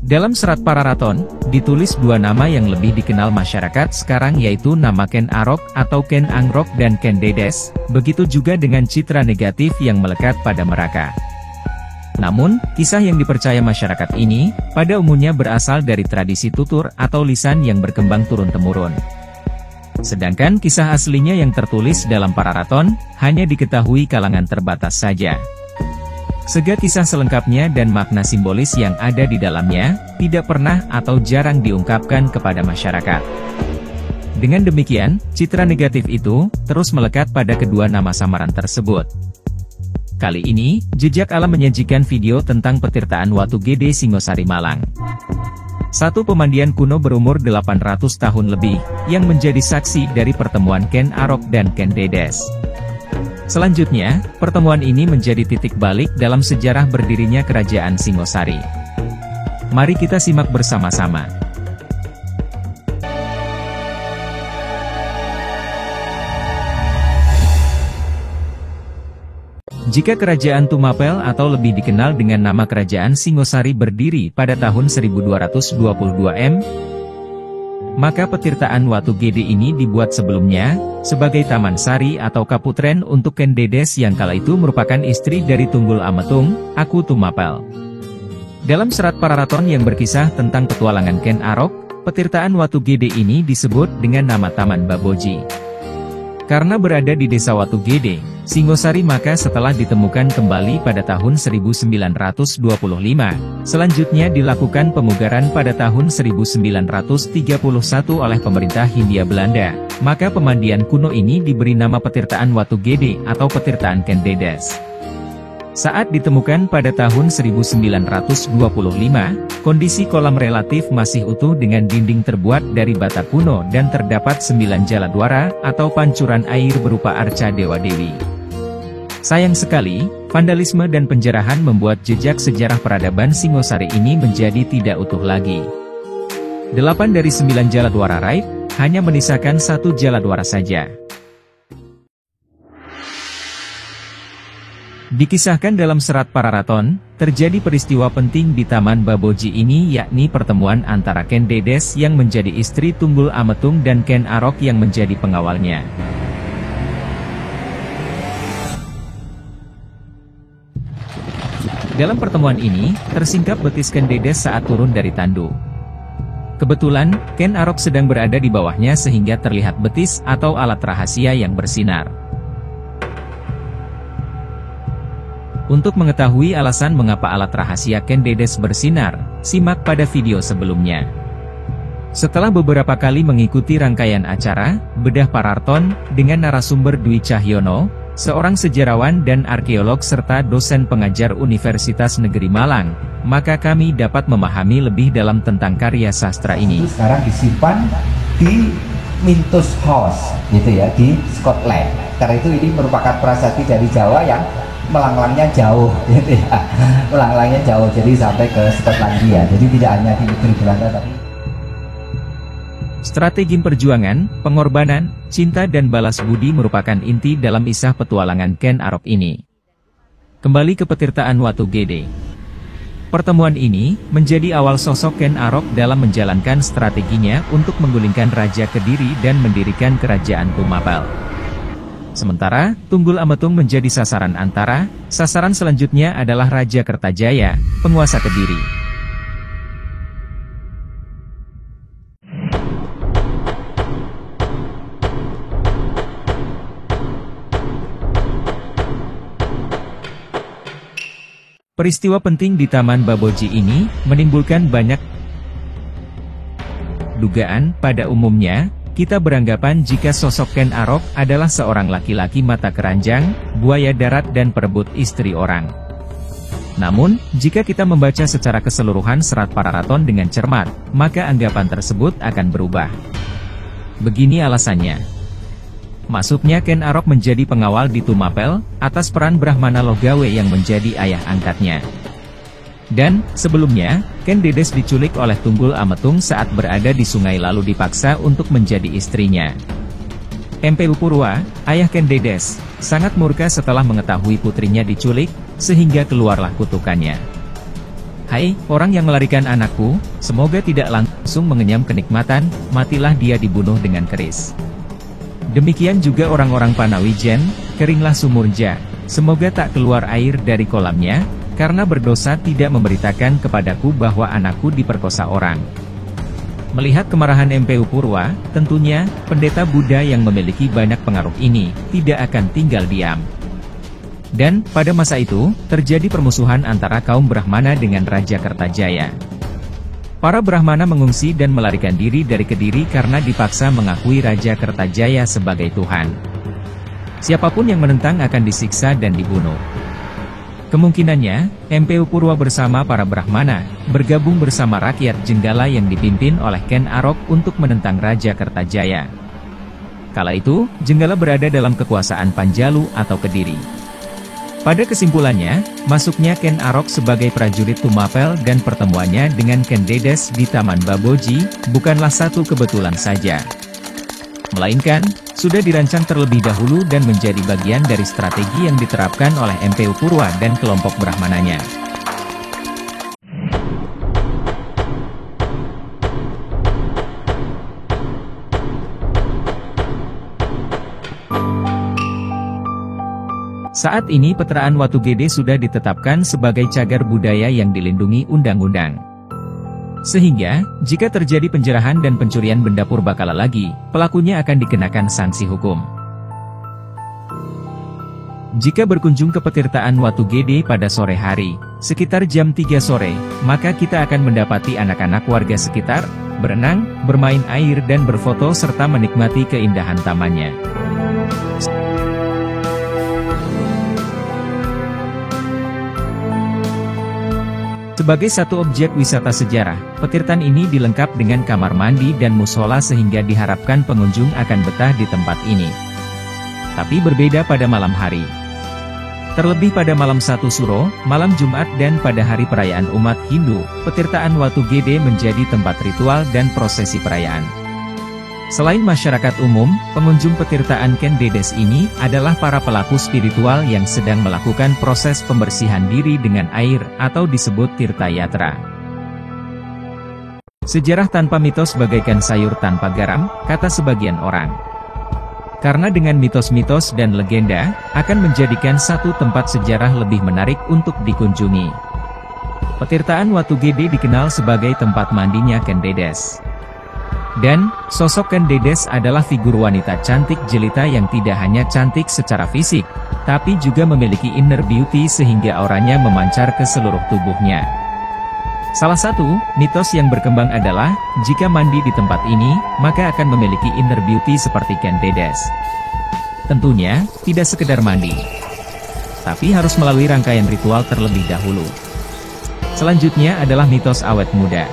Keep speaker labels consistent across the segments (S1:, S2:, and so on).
S1: Dalam serat Pararaton, ditulis dua nama yang lebih dikenal masyarakat sekarang yaitu nama Ken Arok atau Ken Angrok dan Ken Dedes, begitu juga dengan citra negatif yang melekat pada mereka. Namun, kisah yang dipercaya masyarakat ini, pada umumnya berasal dari tradisi tutur atau lisan yang berkembang turun-temurun. Sedangkan kisah aslinya yang tertulis dalam Pararaton, hanya diketahui kalangan terbatas saja. Sehingga kisah selengkapnya dan makna simbolis yang ada di dalamnya, tidak pernah atau jarang diungkapkan kepada masyarakat. Dengan demikian, citra negatif itu, terus melekat pada kedua nama samaran tersebut. Kali ini, Jejak Alam menyajikan video tentang petirtaan Watu Gede Singosari Malang. Satu pemandian kuno berumur 800 tahun lebih, yang menjadi saksi dari pertemuan Ken Arok dan Ken Dedes. Selanjutnya, pertemuan ini menjadi titik balik dalam sejarah berdirinya Kerajaan Singosari. Mari kita simak bersama-sama. Jika Kerajaan Tumapel atau lebih dikenal dengan nama Kerajaan Singosari berdiri pada tahun 1222 M, maka petirtaan Watu Gede ini dibuat sebelumnya, sebagai Taman Sari atau Kaputren untuk Ken Dedes yang kala itu merupakan istri dari Tunggul Ametung, Aku Tumapel. Dalam serat Pararaton yang berkisah tentang petualangan Ken Arok, petirtaan Watu Gede ini disebut dengan nama Taman Baboji. Karena berada di desa Watu Gede, Singosari maka setelah ditemukan kembali pada tahun 1925, selanjutnya dilakukan pemugaran pada tahun 1931 oleh pemerintah Hindia Belanda, maka pemandian kuno ini diberi nama petirtaan Watu Gede atau petirtaan Ken Dedes. Saat ditemukan pada tahun 1925, kondisi kolam relatif masih utuh dengan dinding terbuat dari bata kuno dan terdapat 9 jaladwara atau pancuran air berupa arca dewa-dewi. Sayang sekali, vandalisme dan penjarahan membuat jejak sejarah peradaban Singosari ini menjadi tidak utuh lagi. 8 dari 9 jaladwara raib, hanya menyisakan 1 jaladwara saja. Dikisahkan dalam serat Pararaton, terjadi peristiwa penting di Taman Baboji ini yakni pertemuan antara Ken Dedes yang menjadi istri Tunggul Ametung dan Ken Arok yang menjadi pengawalnya. Dalam pertemuan ini, tersingkap betis Ken Dedes saat turun dari tandu. Kebetulan, Ken Arok sedang berada di bawahnya sehingga terlihat betis atau alat rahasia yang bersinar. Untuk mengetahui alasan mengapa alat rahasia Ken Dedes bersinar, simak pada video sebelumnya. Setelah beberapa kali mengikuti rangkaian acara, Bedah Pararaton, dengan narasumber Dwi Cahyono, seorang sejarawan dan arkeolog serta dosen pengajar Universitas Negeri Malang, maka kami dapat memahami lebih dalam tentang karya sastra ini.
S2: Sekarang disimpan di Mintus House, gitu ya, di Scotland. Karena itu ini merupakan prasasti dari Jawa yang melanglang jauh, gitu ya. Melanglang jauh, jadi sampai ke Skotlandia. Jadi tidak hanya di negeri Belanda, tapi
S1: strategi perjuangan, pengorbanan, cinta dan balas budi merupakan inti dalam isah petualangan Ken Arok ini. Kembali ke petirtaan Watu Gede. Pertemuan ini menjadi awal sosok Ken Arok dalam menjalankan strateginya untuk menggulingkan Raja Kediri dan mendirikan Kerajaan Tumapel. Sementara, Tunggul Ametung menjadi sasaran antara, sasaran selanjutnya adalah Raja Kertajaya, penguasa Kediri. Peristiwa penting di Taman Baboji ini, menimbulkan banyak dugaan. Pada umumnya, kita beranggapan jika sosok Ken Arok adalah seorang laki-laki mata keranjang, buaya darat dan perebut istri orang. Namun, jika kita membaca secara keseluruhan serat Pararaton dengan cermat, maka anggapan tersebut akan berubah. Begini alasannya. Masuknya Ken Arok menjadi pengawal di Tumapel, atas peran Brahmana Logawe yang menjadi ayah angkatnya. Dan, sebelumnya, Ken Dedes diculik oleh Tunggul Ametung saat berada di sungai lalu dipaksa untuk menjadi istrinya. Mpu Purwa, ayah Ken Dedes, sangat murka setelah mengetahui putrinya diculik, sehingga keluarlah kutukannya. Hai, orang yang melarikan anakku, semoga tidak langsung mengenyam kenikmatan, matilah dia dibunuh dengan keris. Demikian juga orang-orang Panawijen, keringlah sumurja, semoga tak keluar air dari kolamnya, karena berdosa tidak memberitakan kepadaku bahwa anakku diperkosa orang. Melihat kemarahan MPU Purwa, tentunya, pendeta Buddha yang memiliki banyak pengaruh ini, tidak akan tinggal diam. Dan, pada masa itu, terjadi permusuhan antara kaum Brahmana dengan Raja Kertajaya. Para Brahmana mengungsi dan melarikan diri dari Kediri karena dipaksa mengakui Raja Kertajaya sebagai Tuhan. Siapapun yang menentang akan disiksa dan dibunuh. Kemungkinannya, MPU Purwa bersama para Brahmana, bergabung bersama rakyat Jenggala yang dipimpin oleh Ken Arok untuk menentang Raja Kertajaya. Kala itu, Jenggala berada dalam kekuasaan Panjalu atau Kediri. Pada kesimpulannya, masuknya Ken Arok sebagai prajurit Tumapel dan pertemuannya dengan Ken Dedes di Taman Baboji, bukanlah satu kebetulan saja. Melainkan, sudah dirancang terlebih dahulu dan menjadi bagian dari strategi yang diterapkan oleh MPU Purwa dan kelompok Brahmananya. Saat ini Peteraan Watu Gede sudah ditetapkan sebagai cagar budaya yang dilindungi undang-undang. Sehingga, jika terjadi penjarahan dan pencurian benda purbakala lagi, pelakunya akan dikenakan sanksi hukum. Jika berkunjung ke Petirtaan Watu Gede pada sore hari, sekitar jam 3 sore, maka kita akan mendapati anak-anak warga sekitar, berenang, bermain air dan berfoto serta menikmati keindahan tamannya. Sebagai satu objek wisata sejarah, Petirtan ini dilengkap dengan kamar mandi dan musola sehingga diharapkan pengunjung akan betah di tempat ini. Tapi berbeda pada malam hari. Terlebih pada malam 1 Suro, malam Jumat dan pada hari perayaan umat Hindu, Petirtaan Watu Gede menjadi tempat ritual dan prosesi perayaan. Selain masyarakat umum, pengunjung Petirtaan Ken Dedes ini adalah para pelaku spiritual yang sedang melakukan proses pembersihan diri dengan air atau disebut Tirta Yatra. Sejarah tanpa mitos bagaikan sayur tanpa garam, kata sebagian orang. Karena dengan mitos-mitos dan legenda, akan menjadikan satu tempat sejarah lebih menarik untuk dikunjungi. Petirtaan Watu Gede dikenal sebagai tempat mandinya Ken Dedes. Dan, sosok Ken Dedes adalah figur wanita cantik jelita yang tidak hanya cantik secara fisik, tapi juga memiliki inner beauty sehingga auranya memancar ke seluruh tubuhnya. Salah satu mitos yang berkembang adalah, jika mandi di tempat ini, maka akan memiliki inner beauty seperti Ken Dedes. Tentunya, tidak sekedar mandi, tapi harus melalui rangkaian ritual terlebih dahulu. Selanjutnya adalah mitos awet muda.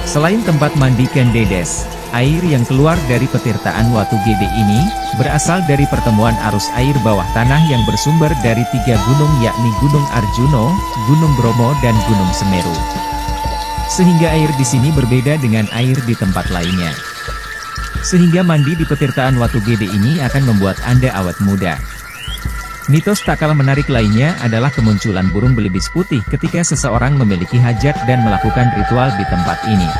S1: Selain tempat mandi Ken Dedes, air yang keluar dari Petirtaan Watu Gede ini, berasal dari pertemuan arus air bawah tanah yang bersumber dari 3 gunung yakni Gunung Arjuno, Gunung Bromo dan Gunung Semeru. Sehingga air di sini berbeda dengan air di tempat lainnya. Sehingga mandi di Petirtaan Watu Gede ini akan membuat Anda awet muda. Mitos tak kalah menarik lainnya adalah kemunculan burung belibis putih ketika seseorang memiliki hajat dan melakukan ritual di tempat ini.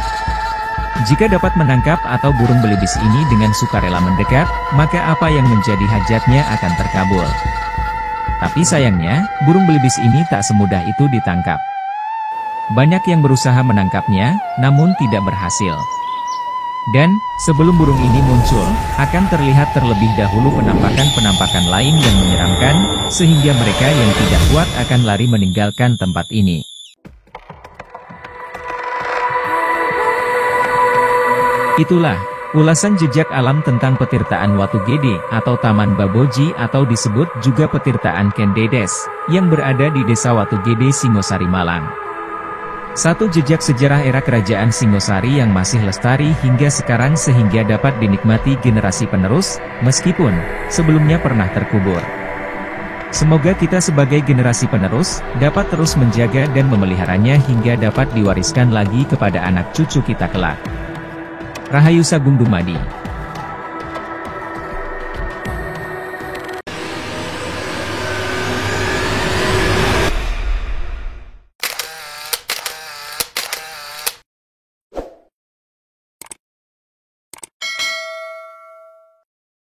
S1: Jika dapat menangkap atau burung belibis ini dengan sukarela mendekat, maka apa yang menjadi hajatnya akan terkabul. Tapi sayangnya, burung belibis ini tak semudah itu ditangkap. Banyak yang berusaha menangkapnya, namun tidak berhasil. Dan, sebelum burung ini muncul, akan terlihat terlebih dahulu penampakan-penampakan lain yang menyeramkan, sehingga mereka yang tidak kuat akan lari meninggalkan tempat ini. Itulah ulasan jejak alam tentang Petirtaan Watu Gede atau Taman Baboji atau disebut juga Petirtaan Ken Dedes, yang berada di Desa Watu Gede, Singosari, Malang. Satu jejak sejarah era kerajaan Singosari yang masih lestari hingga sekarang sehingga dapat dinikmati generasi penerus, meskipun sebelumnya pernah terkubur. Semoga kita sebagai generasi penerus, dapat terus menjaga dan memeliharanya hingga dapat diwariskan lagi kepada anak cucu kita kelak. Rahayu Sagung Dumadi.